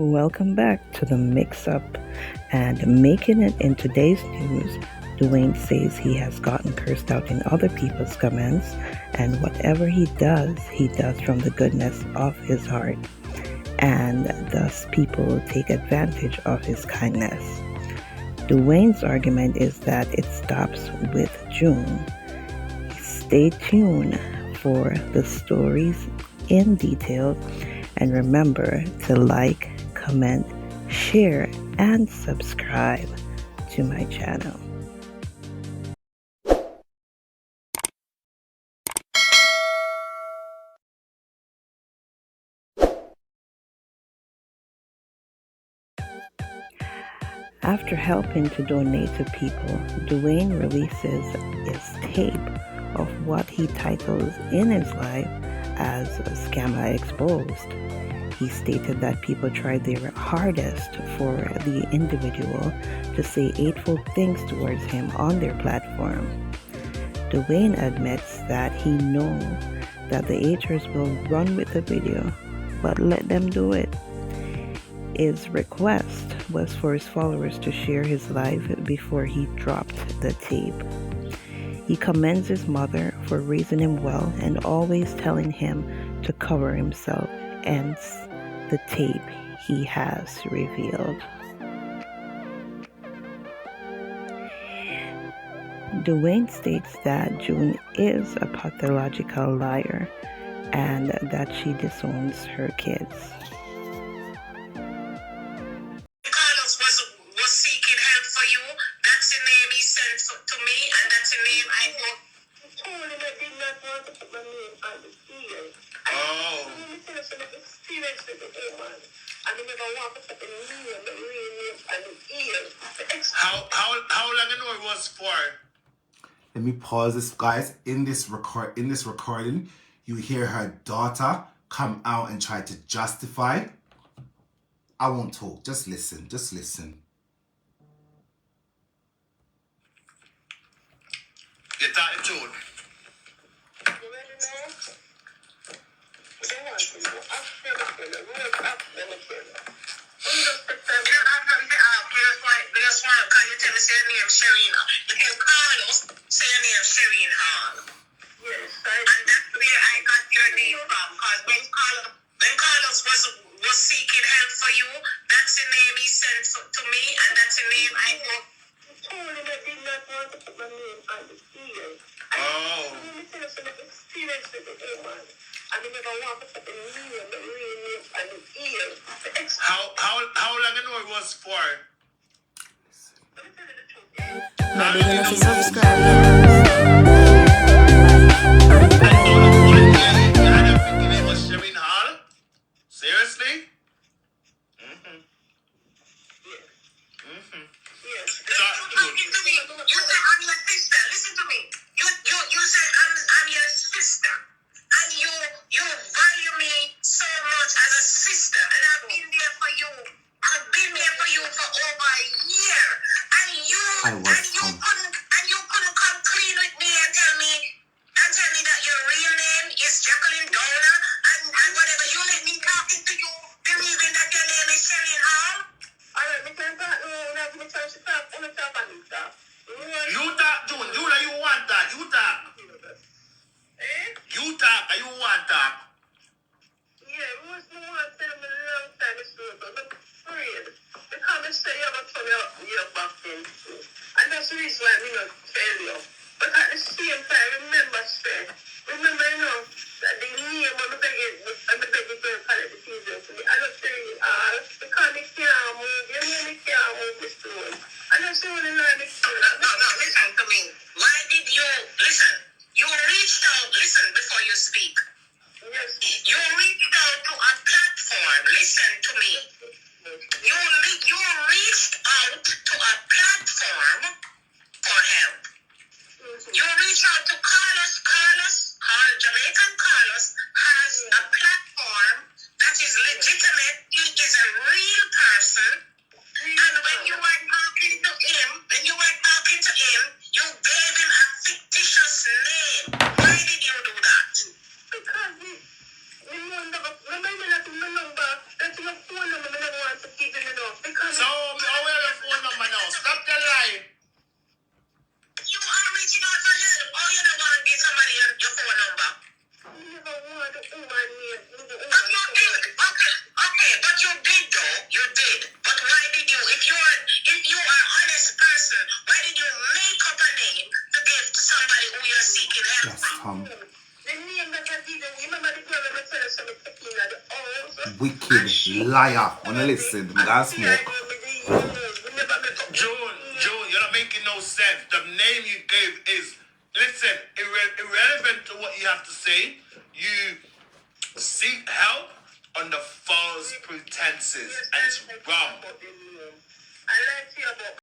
Welcome back to the Mixup. And making it in today's news, Dwayne says he has gotten cursed out in other people's comments, and whatever he does from the goodness of his heart, and thus people take advantage of his kindness. Dwayne's argument is that it stops with June. Stay tuned for the stories in detail, and remember to like, comment, share, and subscribe to my channel. After helping to donate to people, Dwayne releases his tape of what he titles in his life as Scammer Exposed. He stated that people tried their hardest for the individual to say hateful things towards him on their platform. Dwayne admits that he knows that the haters will run with the video, but let them do it. His request was for his followers to share his life before he dropped the tape. He commends his mother for raising him well and always telling him to cover himself, hence the tape he has revealed. Dwayne states that June is a pathological liar and that she disowns her kids. Carlos was seeking help for you. That's the name he sent to me, and that's the name I got. He told him I did not want to put my name on the field. Oh. I didn't tell some experience with the man. I never want to put the name, the real name on the ear. How long ago it was for? Let me pause this, guys. In this recording, you hear her daughter come out and try to justify. I won't talk. Just listen. Just listen. You talking June? You ready now? You want to know? After the fella, real after the fella. You don't have to be up. You just want to, can you tell me say your name Sherina? You can call us, say your name Sherina Hall. Yes, and that's where I got your name from, because when Carlos was seeking help for you, that's the name he sent to me, and that's the name I got. He told him I did not want to put my name on the field. Oh. Let me tell you some experience with the man. I never want to put the real name on the ear. How long ago it was for? Maybe you know if you subscribe. Seriously? Mm-hmm. Yes. Mm-hmm. Yes. Talking to me. You say I'm your sister. Listen to me. You say I'm your sister. And you value me so much as a sister. And I've been there for you. I've been there for you for over a year. And you couldn't come clean with me and tell me that your real name is Jacqueline Downer and whatever. You let me talking to you, believing that your name is Sherry Hall. Alright, we can talk now. Give me chance to talk. I'm going to talk on this talk. You talk, June. You want that. You talk. You talk and you want talk. Yeah, we was no one tell me a long time ago, but I'm afraid. Because I say you have a turn your back then too. And that's the reason why we not tell you. But at the same time, remember, that the name of the begging girl call it the season to me. I don't tell you all, because they can't move, you know they can't move the stone. I just want to learn the stone. No, listen to me. Why did you, listen, you reached out, listen before you speak. Yes. You reached out to a platform, listen to me. You reached out to a platform for help. You reach out to Jamaican Carlos has a platform that is legitimate. He is a real person. And when you were talking to him, you gave him a fictitious name. Why did you do that? Because he remember that my number, that's my phone number, I never want from The name that I did, remember the girl that I tell us taking at the house? wicked liar. Wanna listen? I'm gonna smoke. June, you're not making no sense. The name you gave is, listen, irrelevant to what you have to say. You seek help under false pretenses, and it's wrong. I like to you about